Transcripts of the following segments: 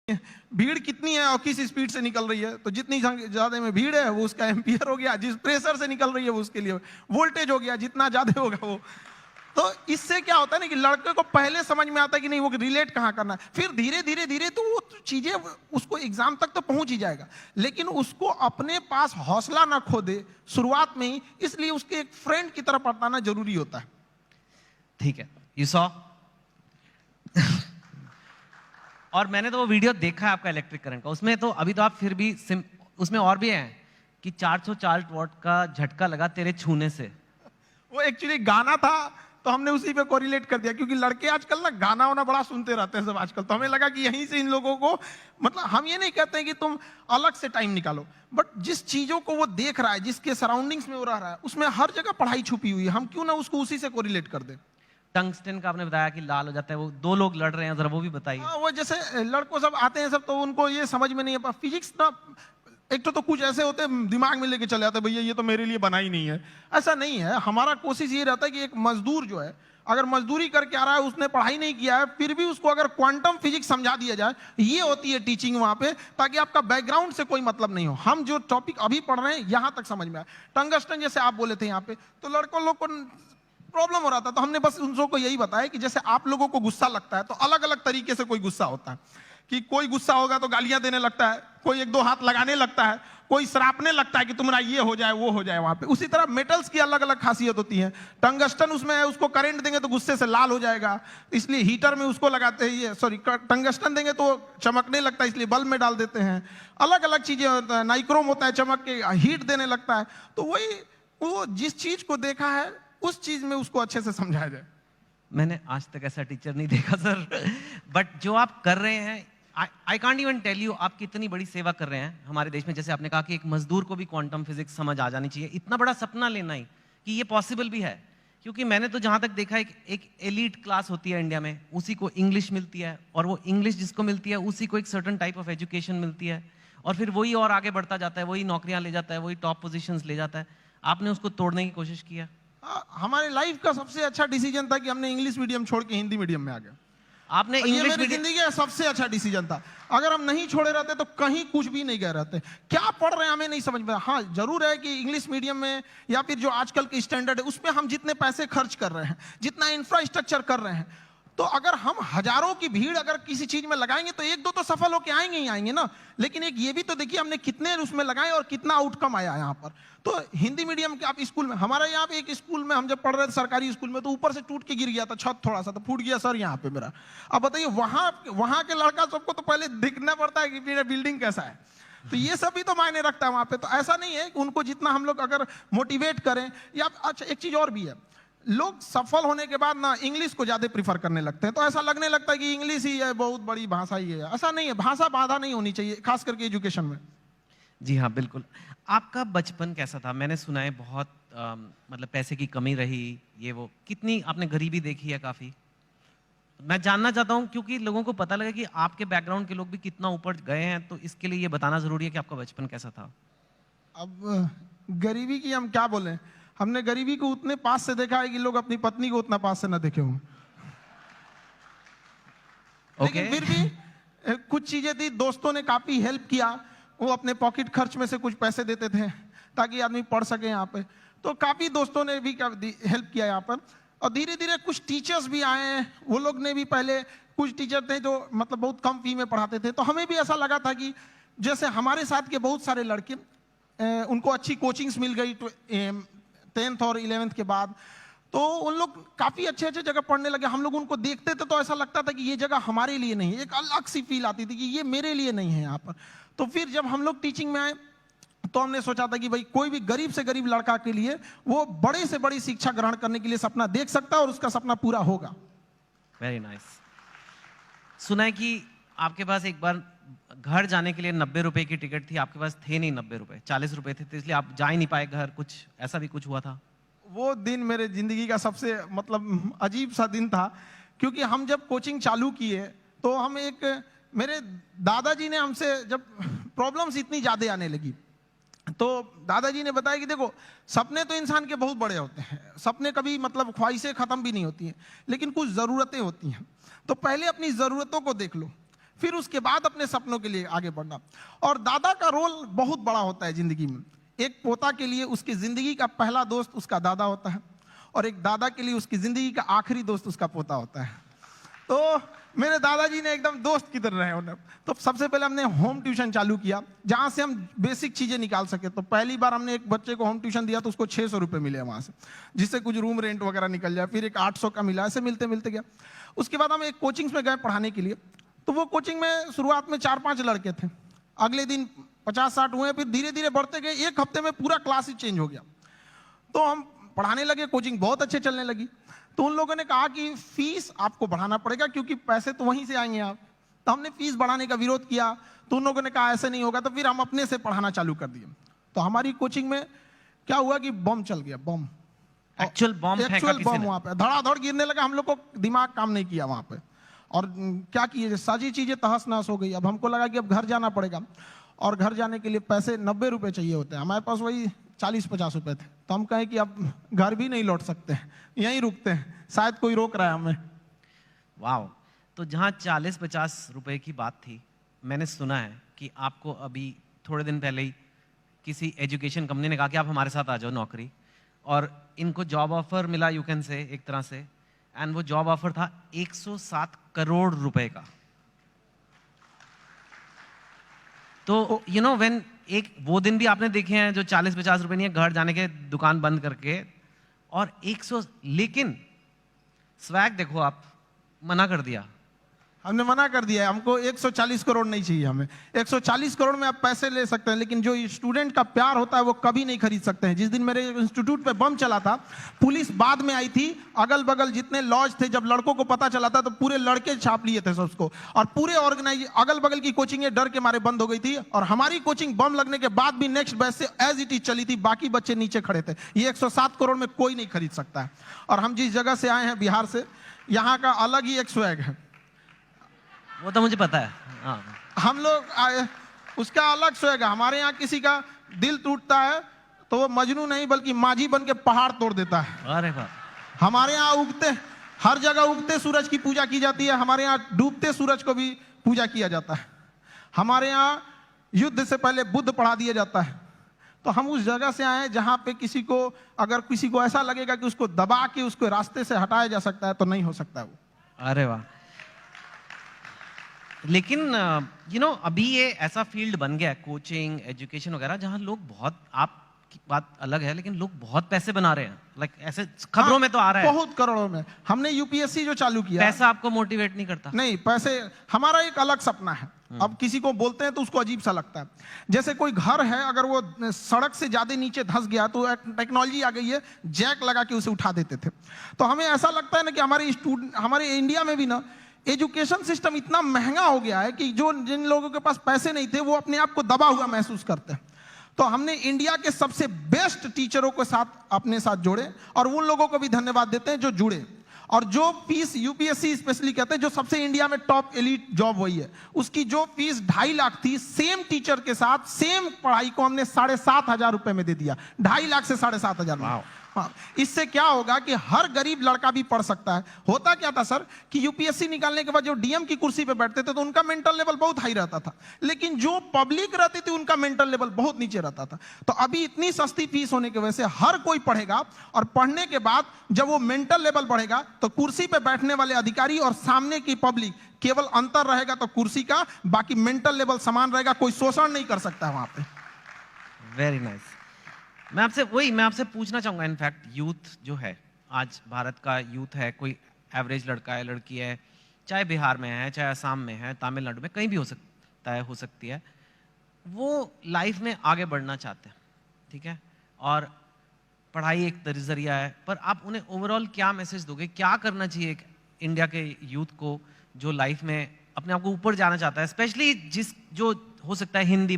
भीड़ कितनी है और किस स्पीड से निकल रही है, तो जितनी ज्यादा में भीड़ है वो उसका एम्पियर हो गया, जिस प्रेशर से निकल रही है वो उसके लिए वोल्टेज हो गया, जितना ज्यादा होगा वो। तो इससे क्या होता है ना कि लड़के को पहले समझ में आता है कि नहीं वो रिलेट कहाँ करना है, फिर धीरे धीरे धीरे तो वो चीजें उसको एग्जाम तक तो पहुंच ही जाएगा, लेकिन उसको अपने पास हौसला ना खो दे शुरुआत में ही, इसलिए उसके एक फ्रेंड की तरफ बताना जरूरी होता है। ठीक है, यू सॉ और मैंने तो वो वीडियो देखा है आपका इलेक्ट्रिक करंट का, उसमें तो अभी तो आप फिर भी उसमें और भी है कि 440 वॉट का झटका लगा तेरे छूने से। वो एक्चुअली गाना था तो हमने उसी पे कोरिलेट कर दिया, क्योंकि लड़के आजकल ना गाना वाना बड़ा सुनते रहते हैं सब आजकल, तो हमें लगा कि यहीं से इन लोगों को, मतलब हम ये नहीं कहते हैं कि तुम अलग से टाइम निकालो, बट जिस चीजों को वो देख रहा है, जिसके सराउंडिंग्स में वो रह रहा है, उसमें हर जगह पढ़ाई छुपी हुई है, हम क्यों ना उसको उसी से कोरिलेट कर दे। टंगस्टन का आपने बताया कि लाल हो जाता है, वो दो लोग लड़ रहे हैं, जरा वो भी बताइए। वो जैसे लड़कों सब आते हैं सब, तो उनको ये समझ में नहीं है फिजिक्स ना, एक तो कुछ ऐसे होते हैं दिमाग में लेके चले जाते हैं, भैया ये तो मेरे लिए बना ही नहीं है। ऐसा नहीं है, हमारा कोशिश ये रहता है कि एक मजदूर जो है अगर मजदूरी करके आ रहा है, उसने पढ़ाई नहीं किया है, फिर भी उसको अगर क्वांटम फिजिक्स समझा दिया जाए, ये होती है टीचिंग वहां पे, ताकि आपका बैकग्राउंड से कोई मतलब नहीं हो, हम जो टॉपिक अभी पढ़ रहे हैं यहां तक समझ में आए। टंगस्टन जैसे आप बोले थे यहाँ पे, तो लड़कों लोग को प्रॉब्लम हो रहा था, तो हमने बस उन लोगों को यही बताया कि जैसे आप लोगों को गुस्सा लगता है, तो अलग अलग तरीके से कोई गुस्सा होता है, कि कोई गुस्सा होगा तो गालियां देने लगता है, कोई एक दो हाथ लगाने लगता है, कोई सरापने लगता है कि तुम्हारा ये हो जाए वो हो जाए वहां पे। उसी तरह मेटल्स की अलग अलग खासियत होती है। टंगस्टन उसमें है, उसको करंट देंगे तो गुस्से से लाल हो जाएगा, इसलिए हीटर में उसको लगाते हैं, ये सॉरी टंगस्टन देंगे तो चमकने लगता है, इसलिए बल्ब में डाल देते हैं। अलग अलग चीजें, नाइक्रोम होता है, चमक के हीट देने लगता है। तो वही वो जिस चीज को देखा है उस चीज में उसको अच्छे से समझाया जाए। मैंने आज तक ऐसा टीचर नहीं देखा सर, बट जो आप कर रहे हैं, I can't even tell you आप कितनी बड़ी सेवा कर रहे हैं हमारे देश में। जैसे आपने कहा कि एक मजदूर को भी क्वांटम फिजिक्स समझ आ जानी चाहिए, इतना बड़ा सपना लेना ही कि ये पॉसिबल भी है। क्योंकि मैंने तो जहां तक देखा है, एक एलीट क्लास होती है इंडिया में, उसी को इंग्लिश मिलती है, और वो इंग्लिश जिसको मिलती है उसी को एक सर्टेन टाइप ऑफ एजुकेशन मिलती है, और फिर वही और आगे बढ़ता जाता है, वही नौकरियां ले जाता है, वही टॉप पोजिशन ले जाता है। आपने उसको तोड़ने की कोशिश किया? हमारे लाइफ का सबसे अच्छा डिसीजन था कि हमने इंग्लिश मीडियम छोड़ के हिंदी मीडियम में आ गए। आपने इंग्लिश मीडियम, जिंदगी का सबसे अच्छा डिसीजन था। अगर हम नहीं छोड़े रहते तो कहीं कुछ भी नहीं गए रहते। क्या पढ़ रहे हैं हमें नहीं समझ में। हाँ जरूर है कि इंग्लिश मीडियम में या फिर जो आजकल के स्टैंडर्ड है उसमें हम जितने पैसे खर्च कर रहे हैं, जितना इंफ्रास्ट्रक्चर कर रहे हैं, तो अगर हम हजारों की भीड़ अगर किसी चीज में लगाएंगे तो एक दो तो सफल होके आएंगे ही आएंगे ना। लेकिन एक ये भी तो देखिए हमने कितने उसमें लगाए और कितना आउटकम आया यहाँ पर। तो हिंदी मीडियम के आप स्कूल में, हमारा यहाँ पे एक स्कूल में हम जब पढ़ रहे थे सरकारी स्कूल में, तो ऊपर से टूट के गिर गया था छत, थोड़ा सा तो फूट गया सर यहाँ पे मेरा। अब बताइए वहां के लड़का सबको तो पहले दिखना पड़ता है कि मेरा बिल्डिंग कैसा है, तो ये सब भी तो मायने रखता है वहां पे। तो ऐसा नहीं है कि उनको जितना हम लोग अगर मोटिवेट करें या अच्छा एक चीज और भी है, लोग सफल होने के बाद ना इंग्लिश को ज्यादा प्रीफर करने लगते हैं। तो ऐसा लगने लगता है कि इंग्लिश ही है बहुत बड़ी भाषा ही है। ऐसा नहीं है, भाषा बाधा नहीं होनी चाहिए, खास करके एजुकेशन में। जी हाँ बिल्कुल। आपका बचपन कैसा था? मैंने सुना है बहुत मतलब पैसे की कमी रही, ये वो, कितनी आपने गरीबी देखी है काफी। मैं जानना चाहता हूँ क्योंकि लोगों को पता लगे कि आपके बैकग्राउंड के लोग भी कितना ऊपर गए हैं, तो इसके लिए ये बताना जरूरी है कि आपका बचपन कैसा था। अब गरीबी की हम क्या बोले, हमने गरीबी को उतने पास से देखा है कि लोग अपनी पत्नी को उतना पास से ना देखे हों। लेकिन फिर भी कुछ चीजें थी, दोस्तों ने काफी हेल्प किया, वो अपने पॉकेट खर्च में से कुछ पैसे देते थे ताकि आदमी पढ़ सके यहाँ पे। तो काफी दोस्तों ने भी हेल्प किया यहाँ पर। और धीरे धीरे कुछ टीचर्स भी आए हैं, वो लोग ने भी, पहले कुछ टीचर थे जो मतलब बहुत कम फी में पढ़ाते थे, तो हमें भी ऐसा लगा था कि जैसे हमारे साथ के बहुत सारे लड़के उनको अच्छी कोचिंग्स मिल गई 10th और 11th के बाद, तो उन लोग काफी अच्छे अच्छे जगह पढ़ने लगे। हम लोग उनको देखते थे तो ऐसा लगता था कि ये जगह हमारे लिए नहीं है, एक अलग सी फील आती थी कि ये मेरे लिए नहीं है यहाँ पर। तो फिर जब हम लोग टीचिंग में आए तो हमने सोचा था कि भाई कोई भी गरीब से गरीब लड़का के लिए वो बड़े से बड़ी शिक्षा ग्रहण करने के लिए सपना देख सकता है और उसका सपना पूरा होगा। Very nice. सुना है कि आपके पास एक बार घर जाने के लिए 90 रुपए की टिकट थी, आपके पास थे नहीं 90 रुपए, 40 रुपए थे, तो इसलिए आप जा ही नहीं पाए घर, कुछ ऐसा भी कुछ हुआ था? वो दिन मेरे जिंदगी का सबसे मतलब अजीब सा दिन था, क्योंकि हम जब कोचिंग चालू किए तो हम मेरे दादाजी ने हमसे, जब प्रॉब्लम्स इतनी ज्यादा आने लगी तो दादाजी ने बताया कि देखो सपने तो इंसान के बहुत बड़े होते हैं, सपने कभी मतलब ख्वाहिशें खत्म भी नहीं होती हैं, लेकिन कुछ जरूरतें होती हैं। तो पहले अपनी जरूरतों को देख लो, फिर उसके बाद अपने सपनों के लिए आगे बढ़ना। और दादा का रोल बहुत बड़ा होता है जिंदगी में। एक पोता के लिए उसकी जिंदगी का पहला दोस्त उसका दादा होता है, और एक दादा के लिए उसकी जिंदगी का आखिरी दोस्त उसका पोता होता है। तो मेरे दादाजी ने एकदम दोस्त की तरह रहे उन्हें। तो सबसे पहले हमने होम ट्यूशन चालू किया, जहां से हम बेसिक चीजें निकाल सके। तो पहली बार हमने एक बच्चे को होम ट्यूशन दिया तो उसको 600 रुपये मिले वहां से, जिससे कुछ रूम रेंट वगैरह निकल जाए। फिर एक 800 का मिला, ऐसे मिलते मिलते गया। उसके बाद हम एक कोचिंग्स में गए पढ़ाने के लिए। तो वो कोचिंग में शुरुआत में 4-5 लड़के थे, अगले दिन 50-60 हुए, फिर धीरे धीरे बढ़ते गए। एक हफ्ते में पूरा क्लास ही चेंज हो गया। तो हम पढ़ाने लगे, कोचिंग बहुत अच्छे चलने लगी। तो उन लोगों ने कहा कि फीस आपको बढ़ाना पड़ेगा, क्योंकि पैसे तो वहीं से आएंगे आप। तो हमने फीस बढ़ाने का विरोध किया। तो उन लोगों ने कहा ऐसे नहीं होगा। तो फिर हम अपने से पढ़ाना चालू कर दिए। तो हमारी कोचिंग में क्या हुआ कि बम चल गया, बम, एक्चुअल बम फेंका किसी बम ने। वहां पे धड़ाधड़ गिरने लगा। हम लोग को दिमाग काम नहीं किया वहां पे, और क्या किए, सारी चीजें तहस नहस हो गई। अब हमको लगा कि अब घर जाना पड़ेगा, और घर जाने के लिए पैसे 90 रुपए चाहिए होते हैं। हमारे पास वही 40-50 रुपए थे। तो हम कहे कि अब घर भी नहीं लौट सकते, यहीं रुकते हैं, शायद कोई रोक रहा है हमें। वाह। तो जहाँ 40-50 रुपए की बात थी, मैंने सुना है कि आपको अभी थोड़े दिन पहले ही किसी एजुकेशन कंपनी ने कहा कि आप हमारे साथ आ जाओ नौकरी, और इनको जॉब ऑफर मिला, यू कैन से, एक तरह से। एंड वो जॉब ऑफर था 107 करोड़ रुपए का। तो यू नो व्हेन, एक वो दिन भी आपने देखे हैं जो 40-50 रुपए नहीं है, घर जाने के दुकान बंद करके, और 100। लेकिन स्वैग देखो, आप मना कर दिया। हमने मना कर दिया है, हमको 140 करोड़ नहीं चाहिए। हमें 140 करोड़ में आप पैसे ले सकते हैं, लेकिन जो स्टूडेंट का प्यार होता है वो कभी नहीं खरीद सकते हैं। जिस दिन मेरे इंस्टीट्यूट पे बम चला था, पुलिस बाद में आई थी। अगल बगल जितने लॉज थे, जब लड़कों को पता चला था तो पूरे लड़के छाप लिए थे सबको, और पूरे ऑर्गेनाइज अगल बगल की कोचिंगें डर के मारे बंद हो गई थी। और हमारी कोचिंग बम लगने के बाद भी नेक्स्ट बैच से एज इट इज चली थी। बाकी बच्चे नीचे खड़े थे। ये 107 करोड़ में कोई नहीं खरीद सकता है। और हम जिस जगह से आए हैं, बिहार से, यहाँ का अलग ही एक स्वैग है। वो तो मुझे पता है। हाँ। हम लोग उसका अलग स्वैग है। हमारे यहाँ किसी का दिल टूटता है तो वो मजनू नहीं बल्कि माझी बन के पहाड़ तोड़ देता है। अरे वाह। हमारे यहाँ उगते, हर जगह उगते सूरज की पूजा की जाती है। हमारे यहाँ डूबते सूरज को भी पूजा किया जाता है। हमारे यहाँ युद्ध से पहले बुद्ध पढ़ा दिया जाता है। तो हम उस जगह से आए हैं जहाँ पे किसी को, अगर किसी को ऐसा लगेगा कि उसको दबा के उसको रास्ते से हटाया जा सकता है, तो नहीं हो सकता वो। अरे वाह। लेकिन यू नो अभी ये ऐसा फील्ड बन गया है, कोचिंग, एजुकेशन वगैरह, जहां लोग बहुत, आपकी बात अलग है, लेकिन लोग बहुत पैसे बना रहे हैं। लाइक ऐसे खबरों में तो आ रहा है बहुत करोड़ों में। हमने यूपीएससी जो चालू किया, पैसा आपको मोटिवेट नहीं करता? नहीं, पैसे हमारा एक अलग सपना है। अब किसी को बोलते हैं तो उसको अजीब सा लगता है। जैसे कोई घर है, अगर वो सड़क से ज्यादा नीचे धंस गया तो टेक्नोलॉजी आ गई है, जैक लगा के उसे उठा देते थे। तो हमें ऐसा लगता है ना कि हमारे इंडिया में भी ना एजुकेशन सिस्टम इतना महंगा हो गया है कि जो जिन लोगों के पास पैसे नहीं थे वो अपने आप को दबा हुआ महसूस करते हैं। तो हमने इंडिया के सबसे बेस्ट टीचरों के साथ अपने साथ जोड़े, और उन लोगों को भी धन्यवाद देते हैं जो जुड़े। और जो फीस यूपीएससी स्पेशली कहते हैं, जो सबसे इंडिया में टॉप एलीट जॉब वही है, उसकी जो फीस 2.5 लाख थी, सेम टीचर के साथ सेम पढ़ाई को हमने 7,500 रुपए में दे दिया। 2.5 लाख से 7,500 में। हाँ, इससे क्या होगा कि हर गरीब लड़का भी पढ़ सकता है। होता क्या था सर कि यूपीएससी निकालने के बाद जो डीएम की कुर्सी पे बैठते थे तो उनका मेंटल लेवल बहुत हाई रहता था, लेकिन जो पब्लिक रहती थी उनका मेंटल लेवल बहुत नीचे रहता था। तो अभी इतनी सस्ती फीस होने की वजह से हर कोई पढ़ेगा, और पढ़ने के बाद जब वो मेंटल लेवल बढ़ेगा तो कुर्सी पे बैठने वाले अधिकारी और सामने की पब्लिक, केवल अंतर रहेगा तो कुर्सी का, बाकी मेंटल लेवल समान रहेगा। कोई शोषण नहीं कर सकता वहां पे। Very nice. मैं आपसे पूछना चाहूंगा, इनफैक्ट यूथ जो है आज, भारत का यूथ है, कोई एवरेज लड़का है, लड़की है, चाहे बिहार में है, चाहे असम में है, तमिलनाडु में, कहीं भी हो सकता है, हो सकती है, वो लाइफ में आगे बढ़ना चाहते हैं, ठीक है, और पढ़ाई एक जरिया है, पर आप उन्हें ओवरऑल क्या मैसेज दोगे? क्या करना चाहिए एक इंडिया के यूथ को जो लाइफ में अपने आप को ऊपर जाना चाहता है, स्पेशली जो हो सकता है हिंदी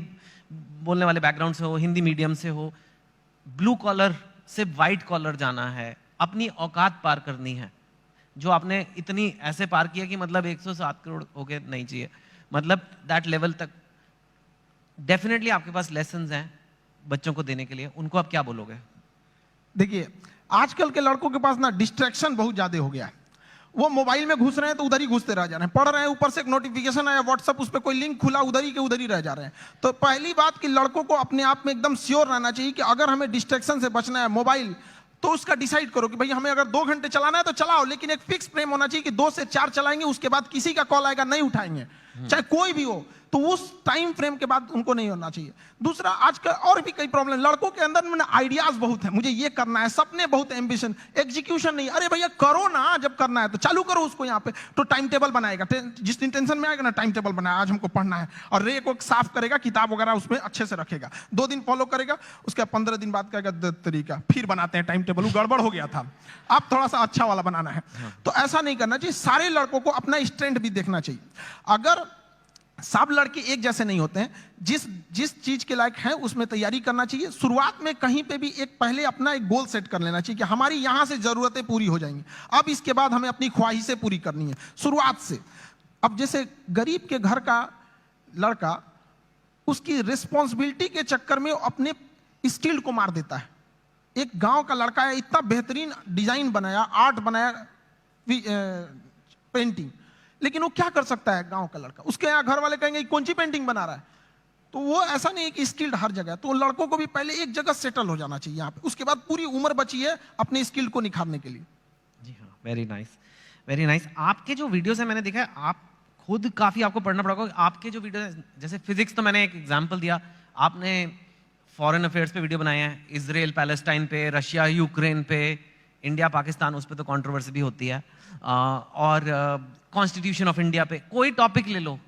बोलने वाले बैकग्राउंड से हो, हिंदी मीडियम से हो, ब्लू कॉलर से वाइट कॉलर जाना है, अपनी औकात पार करनी है, जो आपने इतनी ऐसे पार किया कि मतलब 107 करोड़ हो गए नहीं चाहिए, मतलब दैट लेवल तक डेफिनेटली आपके पास लेसन्स हैं बच्चों को देने के लिए, उनको आप क्या बोलोगे? देखिए, आजकल के लड़कों के पास ना डिस्ट्रैक्शन बहुत ज्यादा हो गया है। वो मोबाइल में घुस रहे हैं तो उधर ही घुसते रह जा रहे हैं, पढ़ रहे हैं, ऊपर से एक नोटिफिकेशन आया व्हाट्सएप, उस पर कोई लिंक खुला, उधर ही के उधर ही रह जा रहे हैं। तो पहली बात कि लड़कों को अपने आप में एकदम श्योर रहना चाहिए कि अगर हमें डिस्ट्रैक्शन से बचना है मोबाइल, तो उसका डिसाइड करो कि भाई हमें अगर 2 घंटे चलाना है तो चलाओ, लेकिन एक फिक्स फ्रेम होना चाहिए कि 2 से 4 चलाएंगे, उसके बाद किसी का कॉल आएगा नहीं उठाएंगे, चाहे कोई भी हो, तो उस टाइम फ्रेम के बाद उनको नहीं होना चाहिए। दूसरा, आजकल और भी कई प्रॉब्लम, लड़कों के अंदर में आइडियाज बहुत है, मुझे ये करना है, सपने बहुत, एम्बिशन, एग्जीक्यूशन नहीं। अरे भैया करो ना, जब करना है तो चालू करो उसको। यहाँ पे तो टाइम टेबल बनाएगा, जिस दिन टेंशन में आएगा ना टाइम टेबल बनाया, आज हमको पढ़ना है, और रे को साफ करेगा, किताब वगैरह उसमें अच्छे से रखेगा, 2 दिन फॉलो करेगा, उसके 15 दिन बाद कहेगा तरीका, फिर बनाते हैं टाइम टेबल, वो गड़बड़ हो गया था, आप थोड़ा सा अच्छा वाला बनाना है। तो ऐसा नहीं करना चाहिए। सारे लड़कों को अपना स्ट्रेंथ भी देखना चाहिए। अगर सब लड़के एक जैसे नहीं होते हैं, जिस चीज के लायक हैं उसमें तैयारी करना चाहिए। शुरुआत में कहीं पे भी एक पहले अपना एक गोल सेट कर लेना चाहिए कि हमारी यहां से जरूरतें पूरी हो जाएंगी, अब इसके बाद हमें अपनी ख्वाहिशें पूरी करनी है शुरुआत से। अब जैसे गरीब के घर का लड़का उसकी रिस्पॉन्सिबिलिटी के चक्कर में अपने स्किल को मार देता है। एक गांव का लड़का है, इतना बेहतरीन डिजाइन बनाया, आर्ट बनाया, पेंटिंग, लेकिन वो क्या कर सकता है गांव का लड़का? उसके यहाँ घर वाले कहेंगे कौन सी पेंटिंग बना रहा है? तो वो ऐसा नहीं है कि स्किल्ड हर जगह। तो लड़कों को भी पहले एक जगह सेटल हो जाना चाहिए यहाँ पे, उसके बाद पूरी उम्र बची है अपने स्किल को निखारने के लिए। जी हाँ, वेरी नाइस, वेरी नाइस। आपके जो वीडियोस है मैंने देखा है, आप खुद काफी आपको पढ़ना पड़ेगा। आपके जो वीडियो है, जैसे फिजिक्स तो मैंने एक एग्जांपल दिया, आपने फॉरेन अफेयर्स पे वीडियो बनाए हैं, इजराइल पैलेस्टाइन पे, रशिया यूक्रेन पे, इंडिया पाकिस्तान, उस पे तो कंट्रोवर्सी भी होती है, और कॉन्स्टिट्यूशन ऑफ इंडिया पे, कोई टॉपिक ले लो,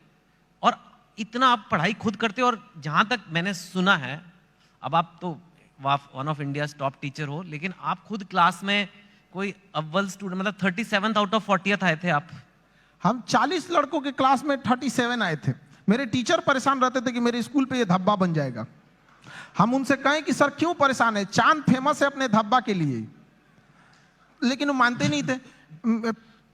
और इतना आप पढ़ाई खुद करते हो। और जहां तक मैंने सुना है, अब आप तो one of India top teacher हो, लेकिन आप खुद क्लास में कोई अव्वल स्टूडेंट, मतलब 37 आउट ऑफ 40 आए थे आप। हम 40 लड़कों के क्लास में 37 आए थे। मेरे टीचर परेशान रहते थे कि मेरे स्कूल पे ये धब्बा बन जाएगा। हम उनसे कहें कि सर क्यों परेशान है, चांद फेमस है अपने धब्बा के लिए, लेकिन वो मानते नहीं थे।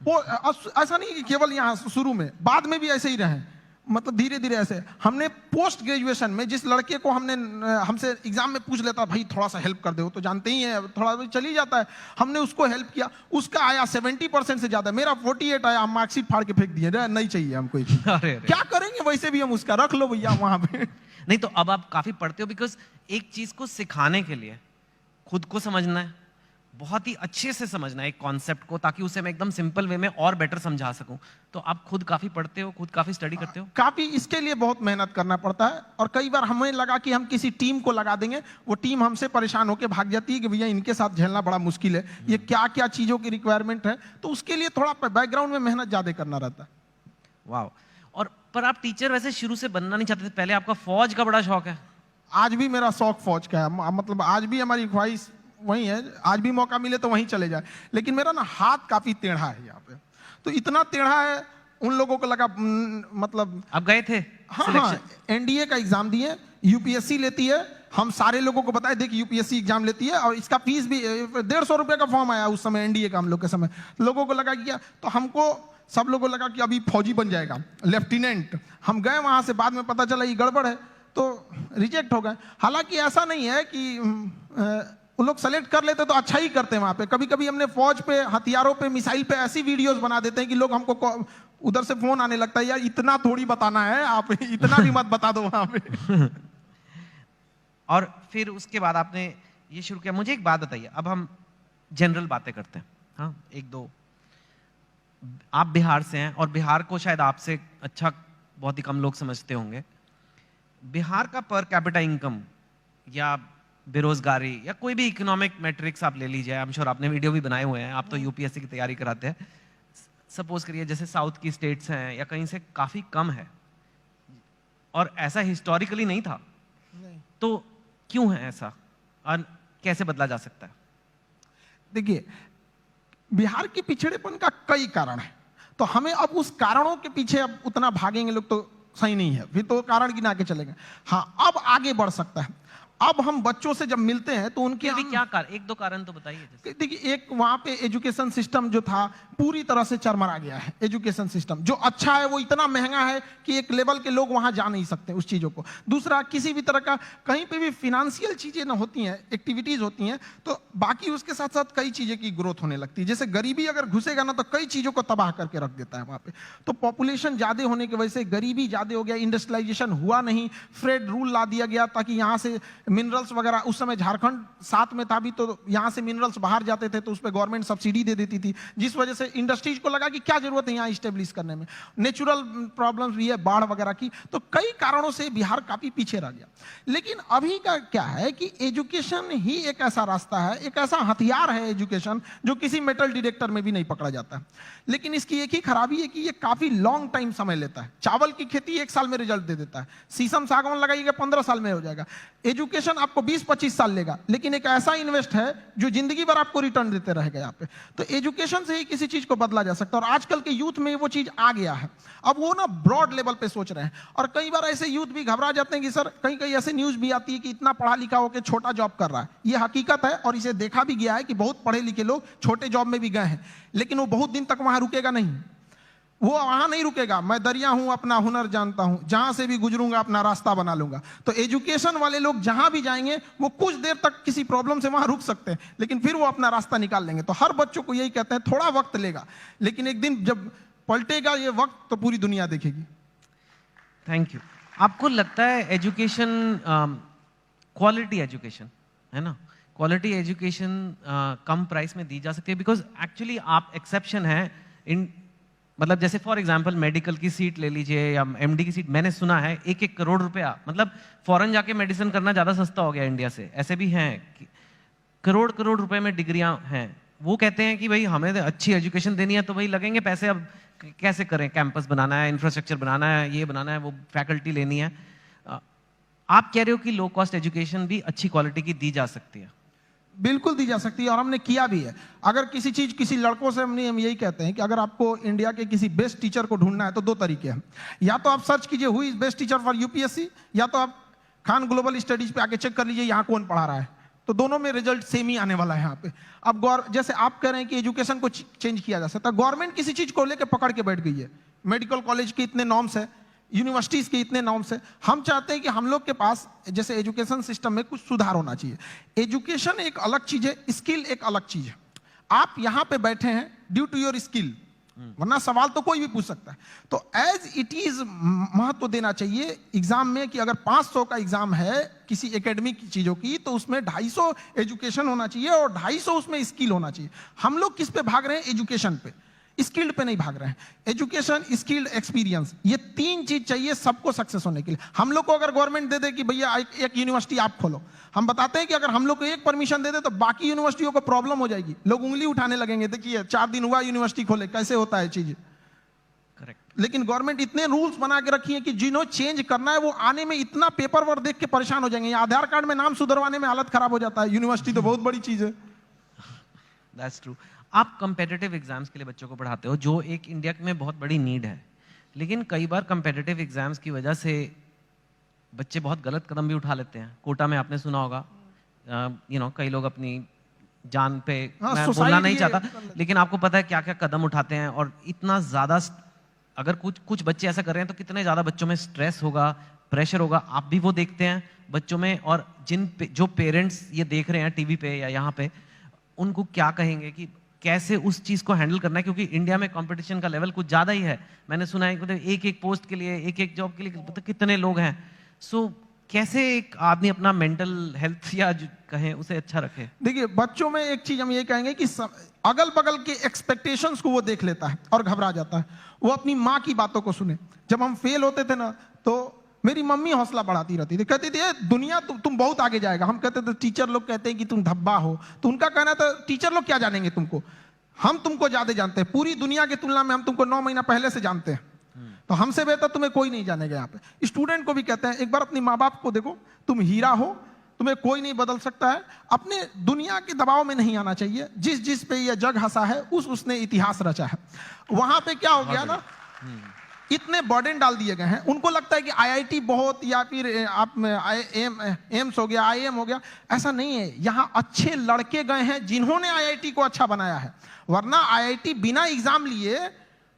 ऐसा नहीं कि केवल यहाँ शुरू में, बाद में भी ऐसे ही रहे, मतलब धीरे धीरे ऐसे। हमने पोस्ट ग्रेजुएशन में जिस लड़के को हमसे एग्जाम में पूछ लेता भाई थोड़ा सा हेल्प कर दो, तो जानते ही हैं थोड़ा चली जाता है, हमने उसको हेल्प किया, उसका आया 70% से ज्यादा, मेरा 48 आया, हम मार्कशीट फाड़ के फेंक दिए, नहीं चाहिए हमको। क्या करेंगे, वैसे भी हम उसका रख लो भैया वहां पे। नहीं तो अब आप काफी पढ़ते हो, बिकॉज एक चीज को सिखाने के लिए खुद को समझना है, बहुत ही अच्छे से समझना है एक कॉन्सेप्ट को, ताकि उसे मैं एकदम सिंपल वे में और बेटर समझा सकूं। तो आप खुद काफी पढ़ते हो, खुद काफी स्टडी करते हो। काफी, इसके लिए बहुत मेहनत करना पड़ता है, और कई बार हमें लगा कि हम किसी टीम को लगा देंगे, वो टीम हमसे परेशान होकर भाग जाती है कि भैया इनके साथ झेलना बड़ा मुश्किल है, ये क्या क्या चीजों की रिक्वायरमेंट है, तो उसके लिए थोड़ा बैकग्राउंड में मेहनत ज्यादा करना रहता है। वाह। और पर आप टीचर वैसे शुरू से बनना नहीं चाहते थे, पहले आपका फौज का बड़ा शौक है। आज भी मेरा शौक फौज का है, मतलब आज भी हमारी ख्वाहिश वही है, आज भी मौका मिले तो वहीं चले जाए। लेकिन मेरा ना हाथ काफी टेढ़ा है यहाँ पे, तो इतना टेढ़ा है, उन लोगों को लगा मतलब। आप गए थे? हाँ, एनडीए का एग्जाम दिए, यूपीएससी लेती है, हम सारे लोगों को बताए देख यूपीएससी एग्जाम लेती है, और इसका फीस भी 150 रुपये का फॉर्म आया उस समय एनडीए का, हम लोग के समय। लोगों को लगा कि तो हमको, सब लोगों को लगा कि अभी फौजी बन जाएगा, लेफ्टिनेंट। हम गए वहां से, बाद में पता चला ये गड़बड़ है, तो रिजेक्ट हो गए। हालांकि ऐसा नहीं है कि वो लोग सेलेक्ट कर लेते तो अच्छा ही करते हैं वहां पे। कभी कभी हमने फौज पे, हथियारों पे, मिसाइल पे ऐसी वीडियोस बना देते हैं कि लोग हमको उधर से फोन आने लगता है, यार इतना थोड़ी बताना है, आप इतना भी मत बता दो वहां पे। और फिर उसके बाद आपने ये शुरू किया। मुझे एक बात बताइए, अब हम जनरल बातें करते हैं, हाँ एक दो। आप बिहार से हैं, और बिहार को शायद आपसे अच्छा बहुत ही कम लोग समझते होंगे। बिहार का पर कैपिटा इनकम या बेरोजगारी या कोई भी इकोनॉमिक मैट्रिक्स आप ले लीजिए, आई एम श्योर आपने वीडियो भी बनाए हुए हैं, आप तो यूपीएससी की तैयारी कराते हैं। सपोज करिए जैसे साउथ की स्टेट्स हैं या कहीं से काफी कम है, और ऐसा हिस्टोरिकली नहीं था, तो क्यों है ऐसा और कैसे बदला जा सकता है? देखिए, बिहार के पिछड़ेपन का कई कारण है, तो हमें अब उस कारणों के पीछे अब उतना भागेंगे लोग तो सही नहीं है, फिर तो कारण गिना के चलेंगे। हाँ, अब आगे बढ़ सकता है। अब हम बच्चों से जब मिलते हैं तो उनके अभी क्या एक दो कारण तो बताइए जैसे। देखिए, एक वहां पे एजुकेशन सिस्टम जो था पूरी तरह से चरमरा गया है। एजुकेशन सिस्टम जो अच्छा है वो इतना महंगा है कि एक लेवल के लोग वहां जा नहीं सकते उस चीजों को। दूसरा, किसी भी तरह का कहीं पे भी फिनेंशियल चीजें ना होती हैं, एक्टिविटीज होती हैं, तो बाकी उसके साथ साथ कई चीजें की ग्रोथ होने लगती है। जैसे गरीबी अगर घुसेगा ना तो कई चीजों को तबाह करके रख देता है वहां पे। तो पॉपुलेशन ज्यादा होने की वजह से गरीबी ज्यादा हो गया, इंडस्ट्रियलाइजेशन हुआ नहीं, फ्रेड रूल ला दिया गया ताकि यहाँ से मिनरल्स वगैरह, उस समय झारखंड साथ में था भी तो यहाँ से मिनरल्स बाहर जाते थे तो उस पर गवर्नमेंट सब्सिडी दे देती थी, जिस वजह से इंडस्ट्रीज को लगा कि क्या जरूरत है यहाँ स्टेब्लिश करने में। नेचुरल प्रॉब्लम्स भी है, बाढ़ वगैरह की, तो कई कारणों से बिहार काफी पीछे रह गया। लेकिन अभी का क्या है कि एजुकेशन ही एक ऐसा रास्ता है, एक ऐसा हथियार है एजुकेशन, जो किसी मेटल डिटेक्टर में भी नहीं पकड़ा जाता है। लेकिन इसकी एक ही खराबी है कि ये काफी लॉन्ग टाइम समय लेता है। चावल की खेती 1 साल में रिजल्ट दे देता है, शीशम सागवान लगाइएगा 15 साल में हो जाएगा। एजुकेशन आपको 20-25 साल लेगा, लेकिन एक ऐसा इन्वेस्ट है जो जिंदगी भर आपको रिटर्न देते रहेगा यहाँ पे। तो एजुकेशन से ही किसी चीज को बदला जा सकता है, और आजकल के यूथ में वो चीज आ गया है। अब वो ना ब्रॉड लेवल पे सोच रहे हैं, और कई बार ऐसे यूथ भी घबरा जाते हैं कि सर कहीं कहीं ऐसे न्यूज भी आती है कि इतना पढ़ा लिखा होकर छोटा जॉब कर रहा है। ये हकीकत है, और इसे देखा भी गया है कि बहुत पढ़े लिखे लोग छोटे जॉब में भी गए हैं, लेकिन वो बहुत दिन तक वहां रुकेगा नहीं। वो वहां नहीं रुकेगा। मैं दरिया हूं, अपना हुनर जानता हूं, जहां से भी गुजरूंगा अपना रास्ता बना लूंगा। तो एजुकेशन वाले लोग जहां भी जाएंगे वो कुछ देर तक किसी प्रॉब्लम से वहां रुक सकते हैं, लेकिन फिर वो अपना रास्ता निकाल लेंगे। तो हर बच्चों को यही कहते हैं, थोड़ा वक्त लेगा, लेकिन एक दिन जब पलटेगा ये वक्त तो पूरी दुनिया देखेगी। Thank you. आपको लगता है एजुकेशन, क्वालिटी एजुकेशन है ना, क्वालिटी एजुकेशन कम प्राइस में दी जा सकती है? बिकॉज एक्चुअली आप एक्सेप्शन है इन, मतलब जैसे फॉर एग्जांपल मेडिकल की सीट ले लीजिए या एमडी की सीट, मैंने सुना है 1-1 करोड़ रुपया, मतलब फॉरेन जाके मेडिसिन करना ज्यादा सस्ता हो गया इंडिया से। ऐसे भी हैं कि करोड़ रुपए में डिग्रियां हैं। वो कहते हैं कि भाई हमें अच्छी एजुकेशन देनी है तो भाई लगेंगे पैसे, अब कैसे करें, कैंपस बनाना है, इंफ्रास्ट्रक्चर बनाना है, ये बनाना है, वो फैकल्टी लेनी है। आप कह रहे हो कि लो कॉस्ट एजुकेशन भी अच्छी क्वालिटी की दी जा सकती है? बिल्कुल दी जा सकती है, और हमने किया भी है। अगर किसी लड़कों से हम यही कहते हैं कि अगर आपको इंडिया के किसी बेस्ट टीचर को ढूंढना है तो 2 तरीके हैं। या तो आप सर्च कीजिए who is best teacher for UPSC, या तो आप खान ग्लोबल स्टडीज पे आके चेक कर लीजिए यहाँ कौन पढ़ा रहा है। तो दोनों में रिजल्ट सेम ही आने वाला है यहाँ पे। अब जैसे आप कह रहे हैं कि एजुकेशन को चेंज किया जा सकता है, गवर्नमेंट किसी चीज को लेकर पकड़ के बैठ गई है। मेडिकल कॉलेज के इतने नॉर्म्स है, यूनिवर्सिटीज के इतने नॉर्म्स है। हम चाहते हैं कि हम लोग के पास जैसे एजुकेशन सिस्टम में कुछ सुधार होना चाहिए। एजुकेशन एक अलग चीज है, स्किल एक अलग चीज है। आप यहां पे बैठे हैं ड्यू टू योर स्किल, वरना सवाल तो कोई भी पूछ सकता है। तो एज इट इज महत्व देना चाहिए एग्जाम में कि अगर 500 का एग्जाम है किसी एकेडमिक चीजों की, तो उसमें 250 एजुकेशन होना चाहिए और 250 उसमें स्किल होना चाहिए। हम लोग किस पे भाग रहे हैं? एजुकेशन पे, स्किल्ड पे नहीं भाग रहे हैं। एजुकेशन, स्किल्ड, एक्सपीरियंस, ये 3 चीज चाहिए सबको सक्सेस होने के लिए। हम लोग को अगर गवर्नमेंट दे दे कि भैया एक यूनिवर्सिटी आप खोलो, हम बताते हैं कि अगर हम लोग को एक परमिशन दे दे तो बाकी यूनिवर्सिटियों को प्रॉब्लम हो जाएगी, लोग उंगली उठाने लगेंगे। देखिए 4 दिन हुआ यूनिवर्सिटी खोले, कैसे होता है चीज। करेक्ट। लेकिन गवर्नमेंट इतने रूल्स बना के रखी है कि जिन्हों चेंज करना है वो आने में इतना पेपर वर्क देख के परेशान हो जाएंगे। आधार कार्ड में नाम सुधरवाने में हालत खराब हो जाता है, यूनिवर्सिटी तो बहुत बड़ी चीज है। That's true. आप कंपेटिटिव एग्जाम्स के लिए बच्चों को पढ़ाते हो, जो एक इंडिया में बहुत बड़ी नीड है, लेकिन कई बार कंपेटिटिव एग्जाम्स की वजह से बच्चे बहुत गलत कदम भी उठा लेते हैं। कोटा में आपने सुना होगा, कई लोग अपनी जान पे, मैं बोलना नहीं चाहता, लेकिन आपको पता है क्या क्या कदम उठाते हैं। और इतना ज्यादा, अगर कुछ बच्चे ऐसा कर रहे हैं तो कितने ज्यादा बच्चों में स्ट्रेस होगा, प्रेशर होगा। आप भी वो देखते हैं बच्चों में, और जो पेरेंट्स ये देख रहे हैं टीवी पे या यहाँ पे, उनको क्या कहेंगे कि कैसे उस चीज को हैंडल करना है? क्योंकि इंडिया में कंपटीशन का लेवल कुछ ज्यादा ही है। मैंने सुना है मतलब एक पोस्ट के लिए, एक जॉब के लिए तो कितने लोग हैं। सो कैसे एक आदमी अपना मेंटल हेल्थ या कहें उसे अच्छा रखे? देखिए, बच्चों में एक चीज हम ये कहेंगे कि अगल बगल के एक्सपेक्टेशंस को वो देख लेता है और घबरा जाता है। वो अपनी माँ की बातों को सुने। जब हम फेल होते थे ना, तो मेरी मम्मी हौसला बढ़ाती रहती थी, कहती थी दुनिया तुम बहुत आगे जाएगा। हम कहते थे टीचर लोग कहते हैं कि तुम धब्बा हो, तो उनका कहना था टीचर लोग क्या जानेंगे तुमको, हम तुमको ज्यादा जानते हैं, पूरी दुनिया की तुलना में हम तुमको 9 महीना पहले से जानते हैं, तो हमसे बेहतर तुम्हें कोई नहीं जानेगा। यहाँ पे स्टूडेंट को भी कहते हैं एक बार अपनी माँ बाप को देखो, तुम हीरा हो, तुम्हें कोई नहीं बदल सकता है। अपने दुनिया के दबाव में नहीं आना चाहिए। जिस पे यह जग हंसा है उसने इतिहास रचा है। वहां पे क्या हो गया ना, इतने बर्डन डाल दिए गए हैं, उनको लगता है कि आईआईटी बहुत, या फिर आप एम्स हो गया, आईएम हो गया। ऐसा नहीं है, यहाँ अच्छे लड़के गए हैं जिन्होंने आईआईटी को अच्छा बनाया है। वरना आईआईटी बिना एग्जाम लिए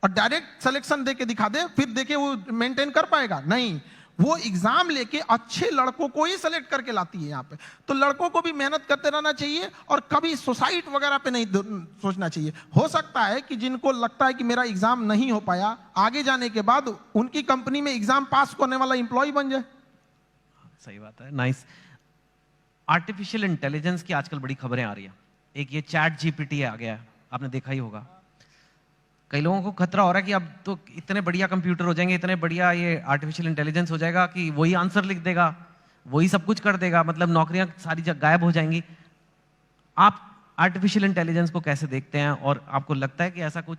और डायरेक्ट सिलेक्शन दे के दिखा दे, फिर देखे वो मेंटेन कर पाएगा? नहीं, वो एग्जाम लेके अच्छे लड़कों को ही सेलेक्ट करके लाती है यहाँ पे। तो लड़कों को भी मेहनत करते रहना चाहिए और कभी सुसाइड वगैरह पे नहीं सोचना चाहिए। हो सकता है कि जिनको लगता है कि मेरा एग्जाम नहीं हो पाया, आगे जाने के बाद उनकी कंपनी में एग्जाम पास करने वाला एम्प्लॉय बन जाए। सही बात है, नाइस। आर्टिफिशियल इंटेलिजेंस की आजकल बड़ी खबरें आ रही है। एक ये चैट जीपीटी आ गया है, आपने देखा ही होगा। कई लोगों को खतरा हो रहा है कि अब तो इतने बढ़िया कंप्यूटर हो जाएंगे, इतने बढ़िया ये आर्टिफिशियल इंटेलिजेंस हो जाएगा कि वही आंसर लिख देगा, वही सब कुछ कर देगा, मतलब नौकरियां सारी गायब हो जाएंगी। आप आर्टिफिशियल इंटेलिजेंस को कैसे देखते हैं, और आपको लगता है कि ऐसा कुछ?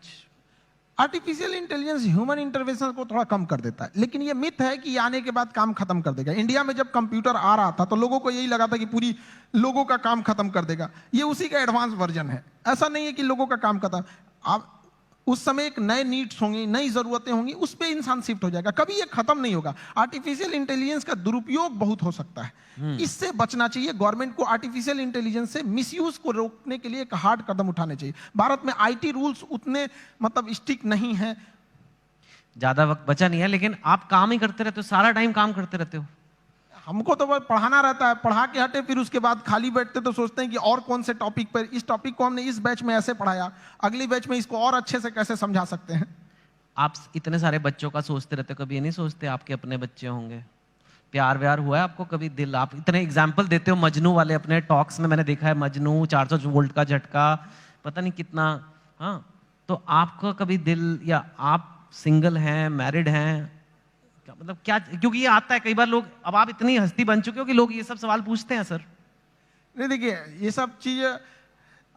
आर्टिफिशियल इंटेलिजेंस ह्यूमन इंटरवेंशन को थोड़ा कम कर देता है, लेकिन ये मिथ है कि आने के बाद काम खत्म कर देगा। इंडिया में जब कंप्यूटर आ रहा था तो लोगों को यही लगा था कि पूरी लोगों का काम खत्म कर देगा। ये उसी का एडवांस वर्जन है। ऐसा नहीं है कि लोगों का काम खत्म, आप उस समय एक नए नीड्स होंगी, नई जरूरतें होंगी, उस पर इंसान शिफ्ट हो जाएगा। कभी ये खत्म नहीं होगा। आर्टिफिशियल इंटेलिजेंस का दुरुपयोग बहुत हो सकता है, इससे बचना चाहिए। गवर्नमेंट को आर्टिफिशियल इंटेलिजेंस से मिसयूज को रोकने के लिए एक हार्ड कदम उठाने चाहिए। भारत में आईटी रूल्स उतने मतलब स्ट्रिक्ट नहीं है। ज्यादा वक्त बचा नहीं है, लेकिन आप काम ही करते रहते हो, सारा टाइम काम करते रहते हो। हमको तो बस पढ़ाना रहता है, पढ़ा के हटे, फिर उसके बाद खाली बैठते तो सोचते हैं कि और कौन से टॉपिक पर, इस टॉपिक को हमने इस बैच में ऐसे पढ़ाया, अगली बैच में इसको और अच्छे से कैसे समझा सकते हैं। आप इतने सारे बच्चों का सोचते रहते हो, कभी ये नहीं सोचते आपके अपने बच्चे होंगे? प्यार व्यार हुआ है आपको कभी? दिल, आप इतने एग्जाम्पल देते हो मजनू वाले अपने टॉक्स में, मैंने देखा है मजनू, 400 वोल्ट का झटका, पता नहीं कितना। हाँ, तो आपका कभी दिल, या आप सिंगल हैं, मैरिड हैं, मतलब क्या? क्योंकि ये आता है कई बार, लोग, अब आप इतनी हस्ती बन चुके हो कि लोग ये सब सवाल पूछते हैं। सर नहीं, देखिए ये सब चीजें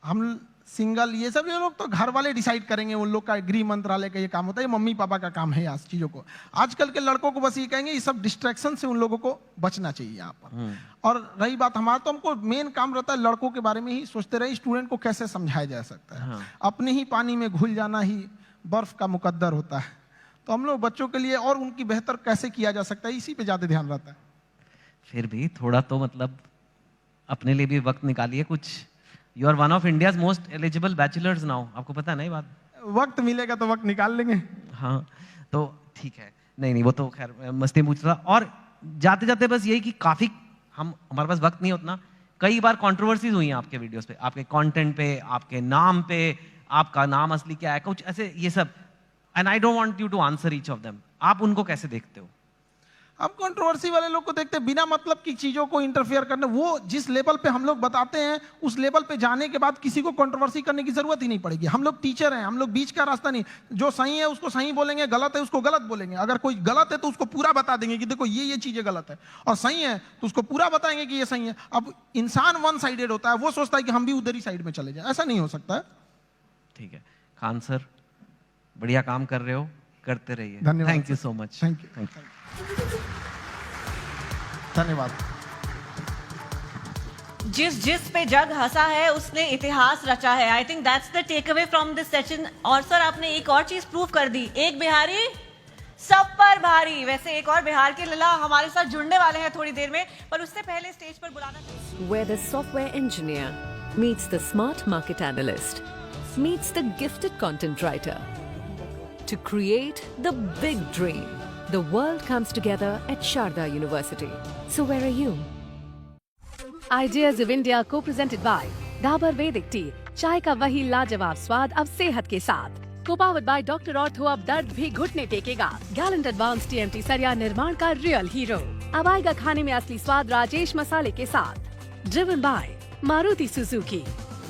हम सिंगल, ये सब ये लोग तो घर वाले डिसाइड करेंगे, उन लोग का गृह मंत्रालय का ये काम होता है, ये मम्मी पापा का काम है इस चीजों को। आजकल के लड़कों को बस ये कहेंगे, ये सब डिस्ट्रैक्शन से उन लोगों को बचना चाहिए यहाँ पर। और रही बात हमारा, तो हमको मेन काम रहता है लड़कों के बारे में ही सोचते रहे, स्टूडेंट को कैसे समझाया जा सकता है। अपने ही पानी में घुल जाना ही बर्फ का मुकद्दर होता है। तो हम लोग बच्चों के लिए और उनकी बेहतर कैसे किया जा सकता है, इसी पे ज्यादा ध्यान रहता है। फिर भी थोड़ा तो मतलब अपने लिए भी वक्त निकालिए कुछ। You are one of India's most eligible bachelors now, आपको पता है ना ये बात? वक्त मिलेगा तो वक्त निकाल लेंगे। हाँ, तो ठीक है। नहीं, वो तो खैर मस्ती पूछ रहा। और जाते जाते बस यही कि काफी हमारे पास वक्त नहीं उतना, कई बार कंट्रोवर्सीज हुई हैं आपके वीडियोस पे, आपके कंटेंट पे, आपके नाम पे, आपका नाम असली क्या है, कुछ ऐसे ये सब। And I don't want you to answer each of them. आप उनको कैसे देखते हो? हम कंट्रोवर्सी वाले लोग को देखते हैं, बिना मतलब की चीजों को इंटरफेयर करने। वो जिस लेवल पे हम लोग बताते हैं, उस लेवल पे जाने के बाद किसी को कंट्रोवर्सी करने की जरूरत ही नहीं पड़ेगी। हम लोग टीचर हैं, हम लोग बीच का रास्ता नहीं। जो सही है उसको सही बोलेंगे, गलत है उसको गलत बोलेंगे। अगर कोई गलत है तो उसको पूरा बता देंगे कि देखो ये चीजें गलत है, और सही है तो उसको पूरा बताएंगे कि ये सही है। अब इंसान वन साइडेड होता है, वो सोचता है कि हम भी उधर ही साइड में चले जाए। ऐसा नहीं हो सकता है। ठीक है खान सर, बढ़िया काम कर रहे हो, करते रहिए। धन्यवाद। Thank you so much. Thank you, धन्यवाद। जिस पे जग हंसा है उसने इतिहास रचा है। I think that's the takeaway from this session. और सर आपने एक और चीज प्रूव कर दी, एक बिहारी सब पर भारी। वैसे एक और बिहार के लला हमारे साथ जुड़ने वाले हैं थोड़ी देर में, पर उससे पहले स्टेज पर बुलाना चाहिए। Where the software engineer meets the smart market analyst, meets the gifted content writer. To create the big dream, the world comes together at Sharda University. So where are you? Ideas of India co-presented by Dabur Vedic Tea, चाय का वही लाजवाब स्वाद अब सेहत के साथ। Co-powered by Dr. Ortho, अब दर्द भी घुटने टेकेगा। Gallant Advanced TMT सरिया निर्माण का रियल हीरो। अब आएगा खाने में असली स्वाद राजेश मसाले के साथ। Driven by Maruti Suzuki.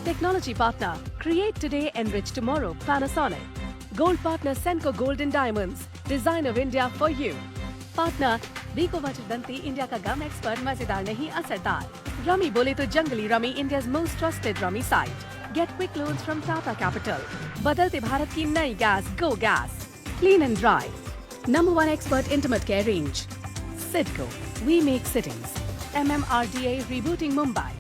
Technology partner, create today, enrich tomorrow, Panasonic. Gold partner, Senco Gold and Diamonds, design of India for you. Partner, Biko Vajradanti, India का गम एक्सपर्ट, मजेदार नहीं असरदार। रमी बोले तो जंगली rummy, India's most trusted rummy site. Get quick loans from Tata Capital. बदलते भारत की नई gas, Go Gas. Clean and dry. Number 1 expert intimate care range. Sidco, we make sittings. MMRDA rebooting Mumbai.